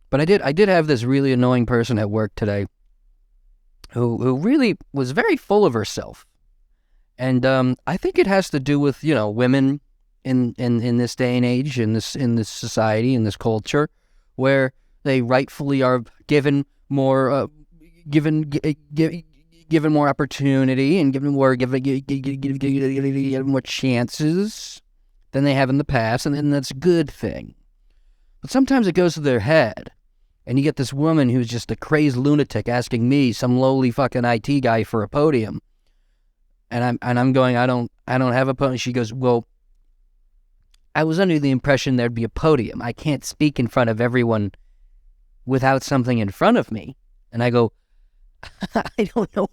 But I did have this really annoying person at work today who really was very full of herself. And I think it has to do with, women in this day and age, in this society, in this culture, where they rightfully are given more given more opportunity and given more chances than they have in the past, and that's a good thing. But sometimes it goes to their head, and you get this woman who's just a crazed lunatic asking me, some lowly fucking IT guy, for a podium, and I'm going, I don't have a podium. She goes, well, I was under the impression there'd be a podium. I can't speak in front of everyone without something in front of me. And I go, I don't know.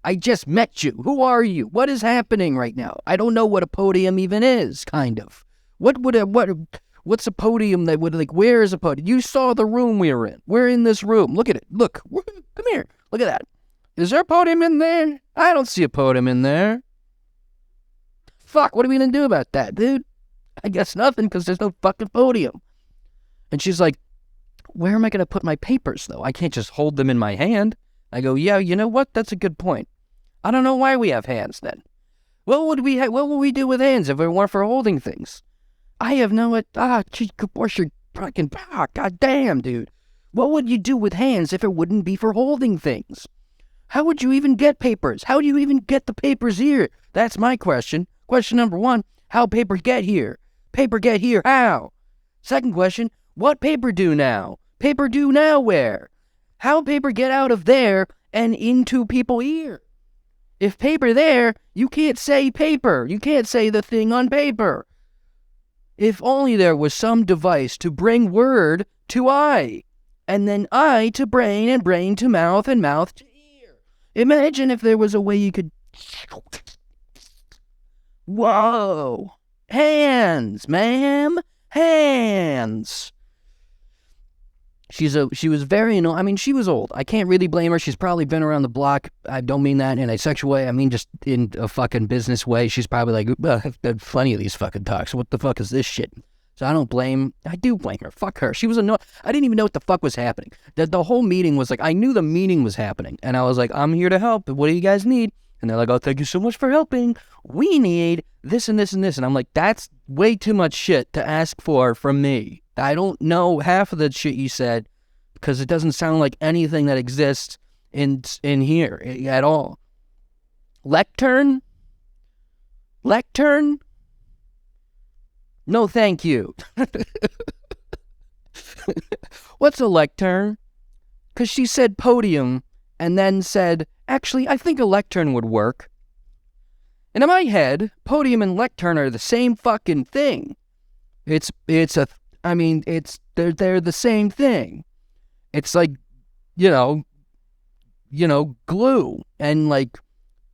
I just met you. Who are you? What is happening right now? I don't know what a podium even is, kind of. What's a podium that would, where is a podium? You saw the room we were in. We're in this room. Look at it. Look. Come here. Look at that. Is there a podium in there? I don't see a podium in there. Fuck, what are we going to do about that, dude? I guess nothing, because there's no fucking podium. And she's like, where am I going to put my papers, though? I can't just hold them in my hand. I go, yeah, you know what? That's a good point. I don't know why we have hands, then. What would we do with hands if it weren't for holding things? I have no idea. What's your fucking... God damn, dude. What would you do with hands if it wouldn't be for holding things? How would you even get papers? How do you even get the papers here? That's my question. Question number one, how paper get here? Paper get here, how? Second question, what paper do now? Paper do now where? How paper get out of there and into people here? If paper there, you can't say paper. You can't say the thing on paper. If only there was some device to bring word to eye, and then eye to brain, and brain to mouth, and mouth to ear. Imagine if there was a way you could... Whoa! Hands, ma'am! Hands! She was very annoying. I mean, she was old. I can't really blame her. She's probably been around the block. I don't mean that in a sexual way. I mean just in a fucking business way. She's probably like, I've had plenty of these fucking talks. What the fuck is this shit? So I do blame her. Fuck her. She was annoying. I didn't even know what the fuck was happening. The whole meeting was like, I knew the meeting was happening. And I was like, I'm here to help. What do you guys need? And they're like, oh, thank you so much for helping. We need this and this and this. And I'm like, that's way too much shit to ask for from me. I don't know half of the shit you said because it doesn't sound like anything that exists in here at all. Lectern? Lectern? No, thank you. What's a lectern? Because she said podium and then said, actually, I think a lectern would work. And in my head, podium and lectern are the same fucking thing. They're the same thing. It's like, glue and like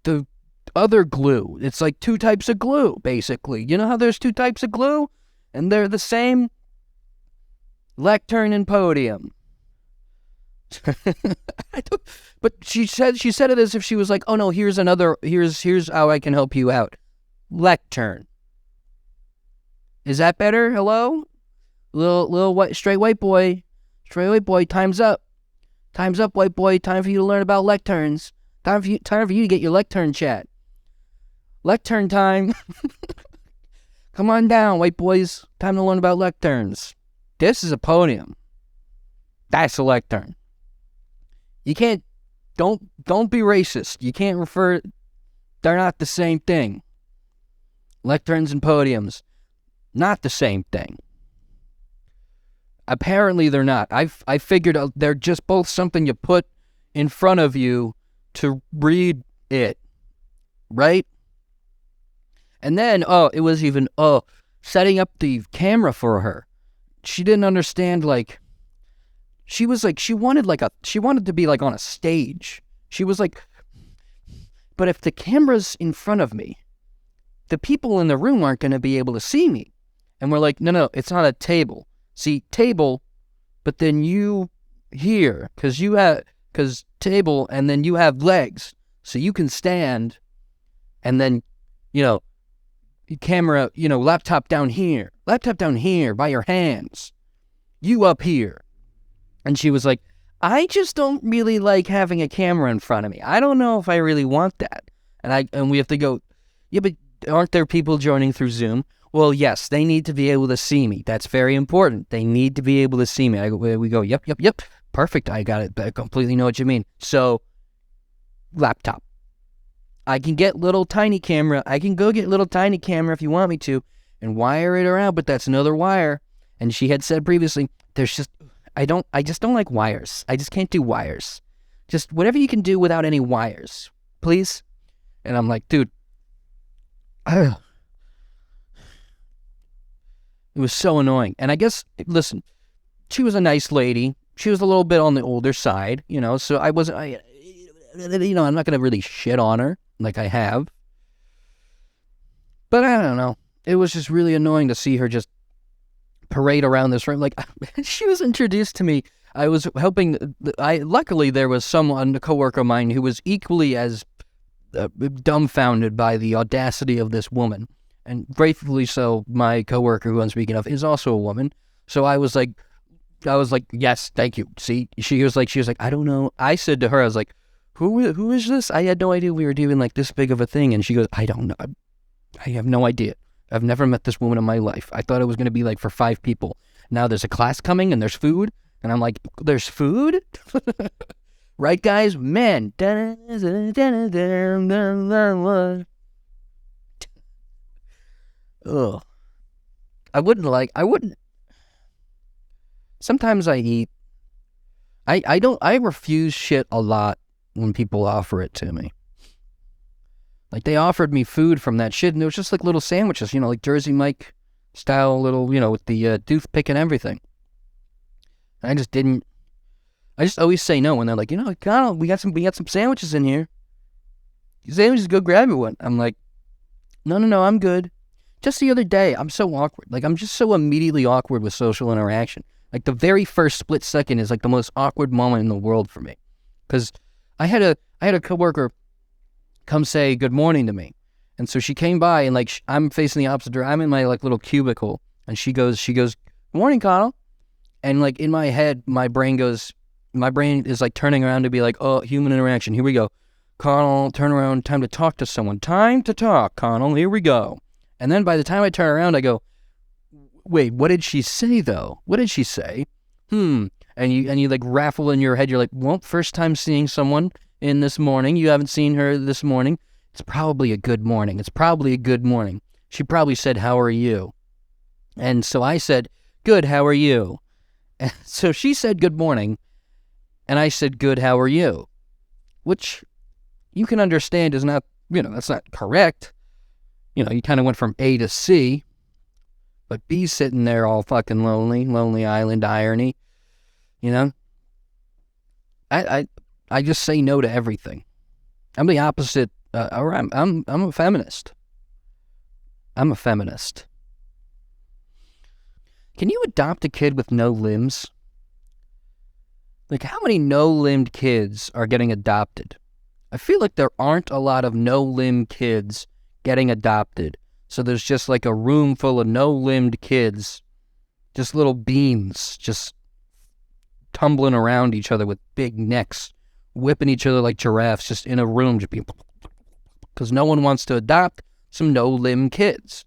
the other glue. It's like two types of glue, basically. You know how there's two types of glue? And they're the same? Lectern and podium. But she said it as if she was like, oh no, here's how I can help you out. Lectern. Is that better? Hello? Little white, straight white boy, time's up. Time's up, white boy. Time for you to learn about lecterns. Time for you to get your lectern chat. Lectern time. Come on down, white boys. Time to learn about lecterns. This is a podium. That's a lectern. You can't, don't be racist. You can't refer, they're not the same thing. Lecterns and podiums, not the same thing. Apparently they're not. I figured they're just both something you put in front of you to read it, right? And then, it was even, setting up the camera for her. She didn't understand, she was like, she wanted to be like on a stage. She was like, but if the camera's in front of me, the people in the room aren't going to be able to see me. And we're like, no, it's not a table. See, table, but then you here, because table, and then you have legs, so you can stand, and then, camera, laptop down here by your hands, you up here. And she was like, I just don't really like having a camera in front of me. I don't know if I really want that. And we have to go, yeah, but aren't there people joining through Zoom? Well, yes, they need to be able to see me. That's very important. They need to be able to see me. We go, yep. Perfect. I got it. I completely know what you mean. So, laptop. I can get little tiny camera. I can go get little tiny camera if you want me to and wire it around, but that's another wire. And she had said previously, I just don't like wires. I just can't do wires. Just whatever you can do without any wires, please. And I'm like, dude, it was so annoying. And I guess, listen, she was a nice lady. She was a little bit on the older side, so I'm not going to really shit on her like I have. But I don't know. It was just really annoying to see her just parade around this room. Like, she was introduced to me. I was helping. Luckily, there was someone, a coworker of mine, who was equally as dumbfounded by the audacity of this woman. And gratefully so, my coworker, who I'm speaking of, is also a woman. So I was like, yes, thank you. See, she was like, I don't know. I said to her, I was like, who is this? I had no idea we were doing like this big of a thing. And she goes, I don't know. I have no idea. I've never met this woman in my life. I thought it was going to be like for 5 people. Now there's a class coming and there's food. And I'm like, there's food? Right, guys? Men. Ugh. I wouldn't. Sometimes I eat. I refuse shit a lot when people offer it to me. Like, they offered me food from that shit, and it was just like little sandwiches, like Jersey Mike style little, with the toothpick and everything. And I just always say no when they're like, Conall, we got some sandwiches in here. Sandwiches, go grab me one. I'm like, no, I'm good. Just the other day, I'm so awkward. Like, I'm just so immediately awkward with social interaction. Like, the very first split second is like the most awkward moment in the world for me. Because I had a coworker come say good morning to me. And so she came by and like, I'm facing the opposite direction. I'm in my like little cubicle and she goes, good morning, Conall. And like in my head, my brain is like turning around to be like, oh, human interaction. Here we go. Conall, turn around. Time to talk to someone. Time to talk, Conall. Here we go. And then by the time I turn around, I go, wait, what did she say though? What did she say? And you like raffle in your head. You're like, well, first time seeing someone in this morning. You haven't seen her this morning. It's probably a good morning. She probably said, how are you? And so I said, good, how are you? And so she said, good morning. And I said, good, how are you? Which you can understand is not, that's not correct. You kind of went from A to C. But B's sitting there all fucking lonely island irony. I just say no to everything. I'm the opposite. I'm a feminist. I'm a feminist. Can you adopt a kid with no limbs? Like, how many no-limbed kids are getting adopted? I feel like there aren't a lot of no-limbed kids getting adopted. So there's just like a room full of no-limbed kids, just little beans, just tumbling around each other with big necks, whipping each other like giraffes, just in a room, just because no one wants to adopt some no-limb kids.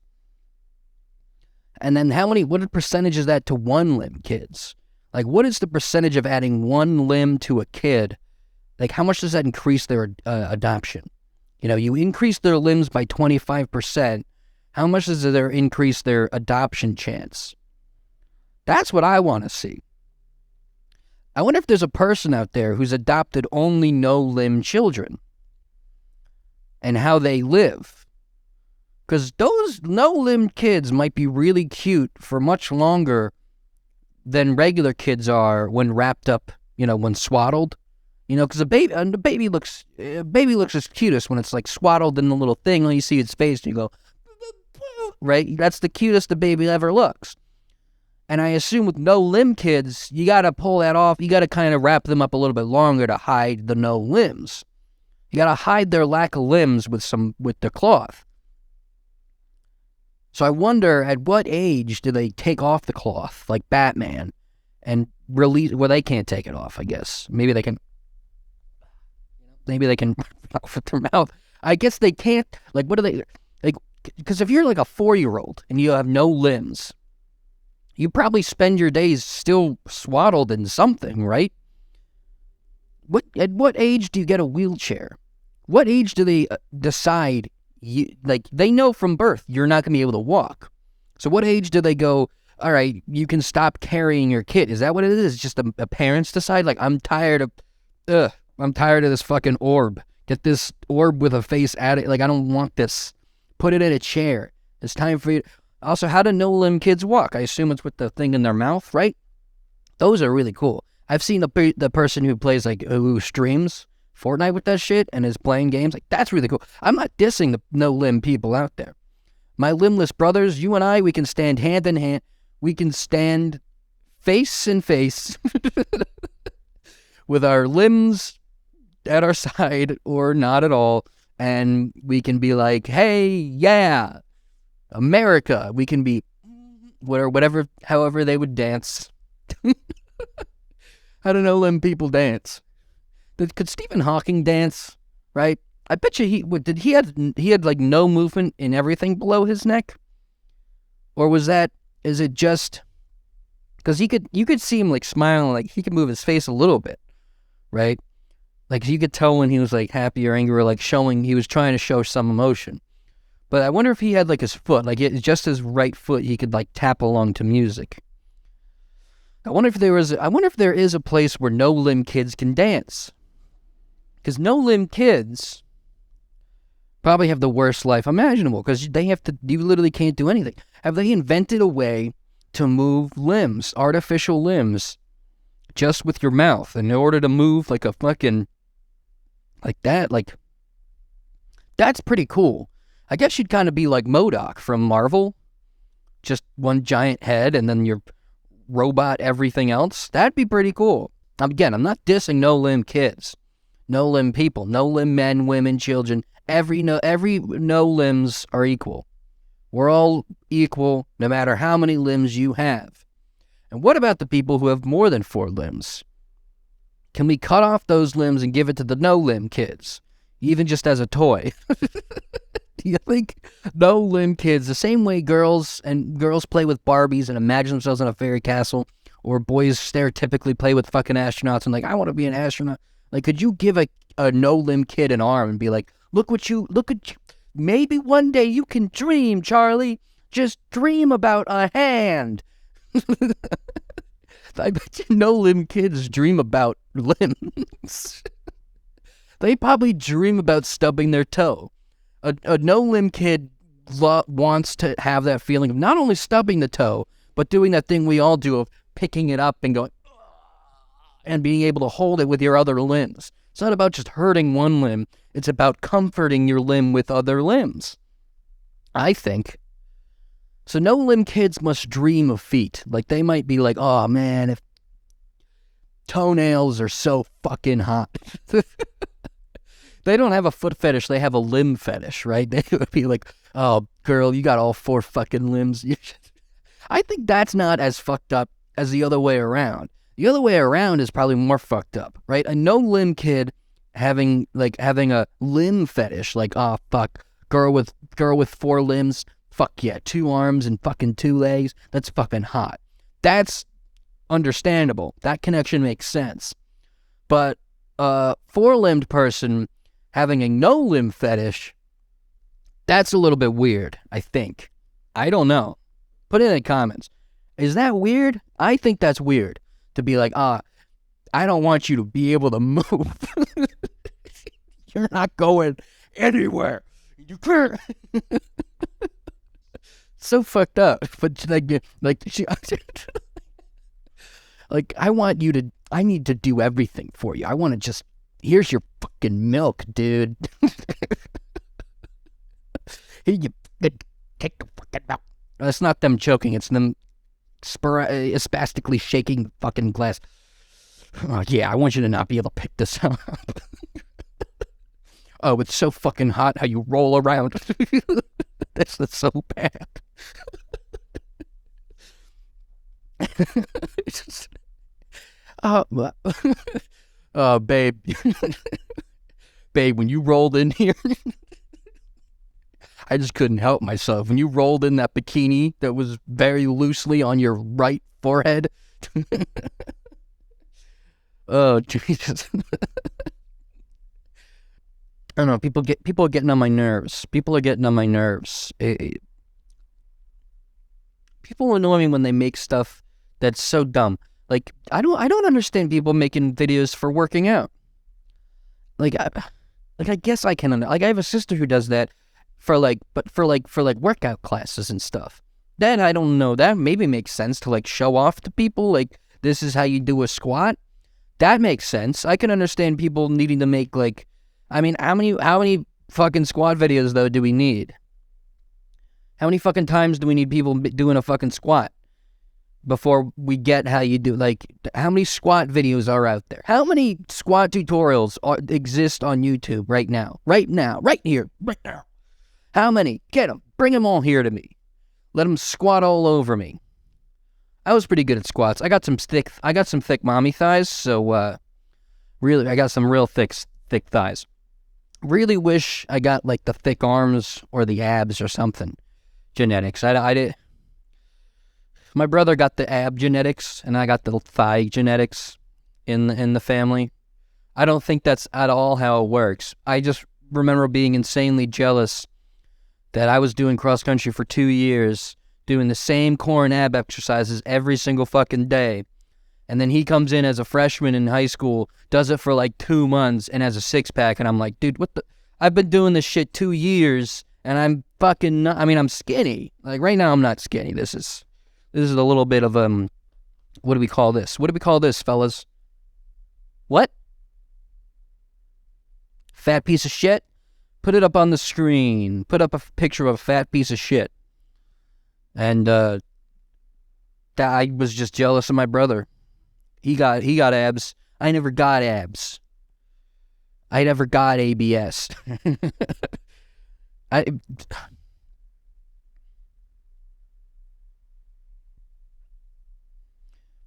And then what a percentage is that to one-limb kids? Like, what is the percentage of adding one limb to a kid? Like, how much does that increase their adoption? You increase their limbs by 25%. How much does it increase their adoption chance? That's what I want to see. I wonder if there's a person out there who's adopted only no-limb children and how they live. Because those no-limbed kids might be really cute for much longer than regular kids are when wrapped up, when swaddled. Because the baby looks its cutest when it's like swaddled in the little thing, and you see its face and you go, right? That's the cutest the baby ever looks. And I assume with no-limb kids, you got to pull that off. You got to kind of wrap them up a little bit longer to hide the no limbs. You got to hide their lack of limbs with the cloth. So I wonder, at what age do they take off the cloth, like Batman, and release. Well, they can't take it off, I guess. Maybe they can with their mouth. I guess they can't. Like, what do they like? Because if you're like a 4-year-old and you have no limbs, you probably spend your days still swaddled in something, right? At what age do you get a wheelchair? What age do they decide? They know from birth you're not gonna be able to walk. So what age do they go, all right, you can stop carrying your kid? Is that what it is? Just a parents decide, like, I'm tired of this fucking orb. Get this orb with a face at it. Like, I don't want this. Put it in a chair. It's time for you. Also, how do no-limb kids walk? I assume it's with the thing in their mouth, right? Those are really cool. I've seen the person who plays, like, who streams Fortnite with that shit and is playing games. Like, that's really cool. I'm not dissing the no-limb people out there. My limbless brothers, you and I, we can stand hand in hand. We can stand face in face with our limbs at our side or not at all. And we can be like, hey, yeah, America. We can be whatever, however they would dance. How do no-limb people dance? Could Stephen Hawking dance, right? I bet you he had like no movement in everything below his neck? Or is it just, because you could see him like smiling, like he could move his face a little bit, right? Like you could tell when he was like happy or angry or like he was trying to show some emotion. But I wonder if he had like his foot, like just his right foot, he could like tap along to music. I wonder if there is a place where no-limb kids can dance. Because no-limb kids probably have the worst life imaginable, because you literally can't do anything. Have they invented a way to move limbs, artificial limbs, just with your mouth in order to move like a fucking, like that? Like, that's pretty cool. I guess you'd kind of be like MODOK from Marvel. Just one giant head and then your robot everything else. That'd be pretty cool. Again, I'm not dissing no-limb kids. No-limb people. No-limb men, women, children. Every no limbs are equal. We're all equal no matter how many limbs you have. And what about the people who have more than 4 limbs? Can we cut off those limbs and give it to the no-limb kids? Even just as a toy. Do you think no-limb kids, the same way girls play with Barbies and imagine themselves in a fairy castle, or boys stereotypically play with fucking astronauts and like, I want to be an astronaut. Like, could you give a no-limb kid an arm and be like, look at you. Maybe one day you can dream, Charlie. Just dream about a hand. I bet you no-limb kids dream about limbs. They probably dream about stubbing their toe. A no-limb kid wants to have that feeling of not only stubbing the toe, but doing that thing we all do of picking it up and going, and being able to hold it with your other limbs. It's not about just hurting one limb. It's about comforting your limb with other limbs, I think. So no-limb kids must dream of feet. Like, they might be like, oh, man, if toenails are so fucking hot. They don't have a foot fetish. They have a limb fetish, right? They would be like, oh, girl, you got all 4 fucking limbs. I think that's not as fucked up as the other way around. The other way around is probably more fucked up, right? A no-limb kid having a limb fetish, like, oh, fuck, girl with 4 limbs, fuck yeah, 2 arms and fucking 2 legs, that's fucking hot. That's understandable. That connection makes sense. But a 4-limbed person having a no-limb fetish, that's a little bit weird, I think. I don't know. Put it in the comments. Is that weird? I think that's weird. To be like, I don't want you to be able to move. You're not going anywhere. You can't. So fucked up. But like I need to do everything for you. I want to just, here's your fucking milk, dude. Here you take the fucking milk. It's not them choking. It's them spastically shaking the fucking glass. Oh, yeah, I want you to not be able to pick this up. Oh, it's so fucking hot how you roll around. That's so bad. Babe, babe, when you rolled in here, I just couldn't help myself. When you rolled in that bikini that was very loosely on your right forehead. Oh, Jesus. I don't know. People are getting on my nerves. People are getting on my nerves. People annoy me when they make stuff that's so dumb. Like, I don't understand people making videos for working out. Like, I guess I can. Like, I have a sister who does that for workout classes and stuff. Then I don't know. That maybe makes sense to like show off to people. Like, this is how you do a squat. That makes sense. I can understand people needing to make like, I mean, how many fucking squat videos though do we need? How many fucking times do we need people doing a fucking squat before we get how you do? Like, how many squat videos are out there? How many squat tutorials exist on YouTube right now? Right now. Right here. Right now. How many? Get them. Bring them all here to me. Let them squat all over me. I was pretty good at squats. I got some thick mommy thighs, so really, I got some real thick thighs. Really wish I got like the thick arms or the abs or something. Genetics. I did. My brother got the ab genetics, and I got the thigh genetics in the family. I don't think that's at all how it works. I just remember being insanely jealous that I was doing cross country for 2 years, doing the same core and ab exercises every single fucking day. And then he comes in as a freshman in high school, does it for like 2 months, and has a six-pack. And I'm like, dude, what the? I've been doing this shit 2 years, and I'm fucking not, I mean, I'm skinny. Like, right now, I'm not skinny. This is a little bit of, what do we call this? What do we call this, fellas? What? Fat piece of shit? Put it up on the screen. Put up a picture of a fat piece of shit. And, I was just jealous of my brother. He got abs. I never got abs. I never got ABS.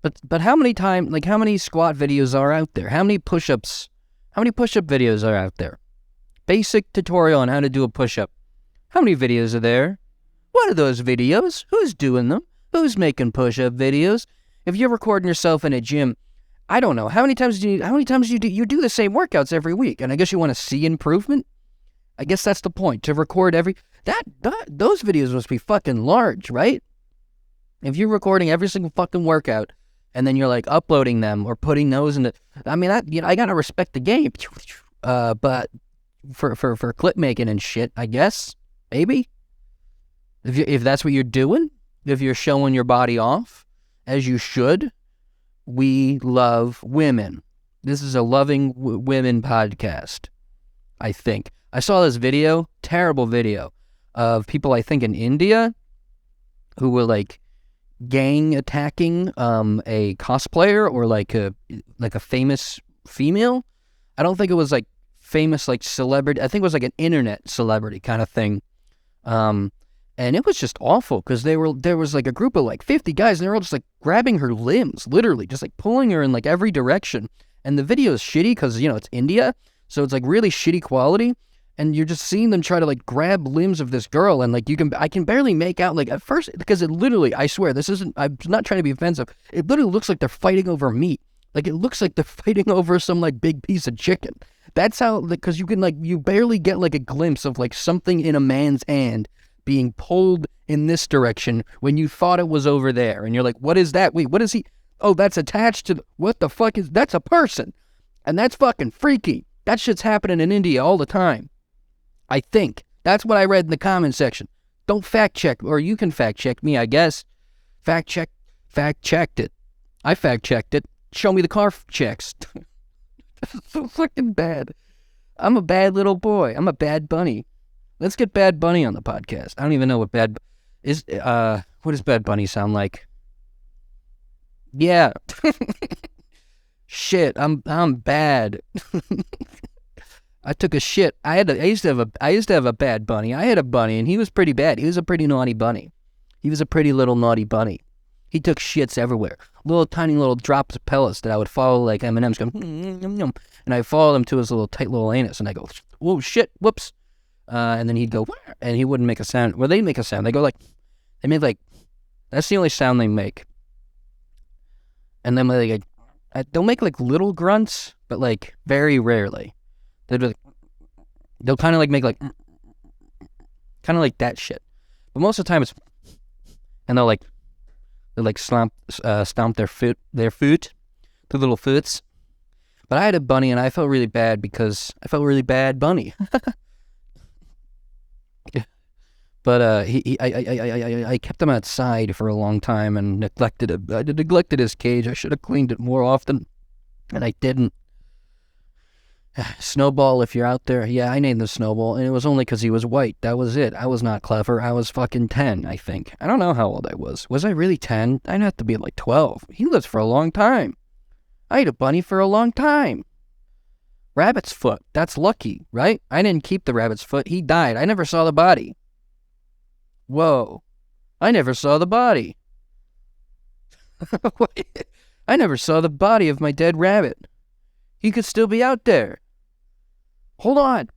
But how many squat videos are out there? How many push-up videos are out there? Basic tutorial on how to do a push-up. How many videos are there? What are those videos? Who's doing them? Who's making push-up videos? If you're recording yourself in a gym, I don't know. How many times do you do the same workouts every week? And I guess you want to see improvement? I guess that's the point. To record those videos must be fucking large, right? If you're recording every single fucking workout and then you're like uploading them or putting those in I mean, I gotta respect the game. But for clip making and shit, I guess, maybe. If that's what you're doing, if you're showing your body off, as you should, we love women. This is a loving women podcast, I think. I saw this video, terrible video, of people, I think, in India who were, like, gang attacking a cosplayer or, like a famous female. I don't think it was, like, famous, like, celebrity. I think it was, like, an internet celebrity kind of thing. And it was just awful because there was like a group of like 50 guys and they were all just like grabbing her limbs, literally, just like pulling her in like every direction. And the video is shitty because, you know, it's India, so it's like really shitty quality. And you're just seeing them try to like grab limbs of this girl, and like I can barely make out, like, at first, because it literally, I swear, I'm not trying to be offensive. It literally looks like they're fighting over meat. Like, it looks like they're fighting over some like big piece of chicken. That's how, because you can like, you barely get like a glimpse of like something in a man's hand being pulled in this direction when you thought it was over there. And you're like, what is that? Wait, what is he? Oh, that's attached to, what the fuck is, that's a person. And that's fucking freaky. That shit's happening in India all the time. I think. That's what I read in the comment section. Don't fact check, or you can fact check me, I guess. Fact checked it. I fact checked it. Show me the car checks. So fucking bad. I'm a bad little boy. I'm a bad bunny. Let's get Bad Bunny on the podcast. I don't even know what what does Bad Bunny sound like? Yeah. Shit, I'm bad. I took a shit. I used to have a bad bunny. I had a bunny and he was pretty bad. He was a pretty naughty bunny. He was a pretty little naughty bunny. He took shits everywhere. little tiny little drops of pellets that I would follow like M&M's going, and I follow them to his little tight little anus, and I go, whoa, shit, whoops. And then he'd go, and he wouldn't make a sound. Well, they make a sound. They go like, they make like, that's the only sound they make. And then like, they'll make like little grunts, but like very rarely. They'll kind of like make like, kind of like that shit. But most of the time it's, and they'll like stomp their foot, their little foots. But I had a bunny, and I felt really bad because I felt really bad bunny. But I kept him outside for a long time and neglected him. I neglected his cage. I should have cleaned it more often, and I didn't. Snowball, if you're out there, yeah, I named the Snowball, and it was only because he was white. That was it. I was not clever. I was fucking 10, I think. I don't know how old I was. Was I really 10? I'd have to be like 12. He lived for a long time. I ate a bunny for a long time. Rabbit's foot. That's lucky, right? I didn't keep the rabbit's foot. He died. I never saw the body. Whoa. I never saw the body. I never saw the body of my dead rabbit. He could still be out there. Hold on.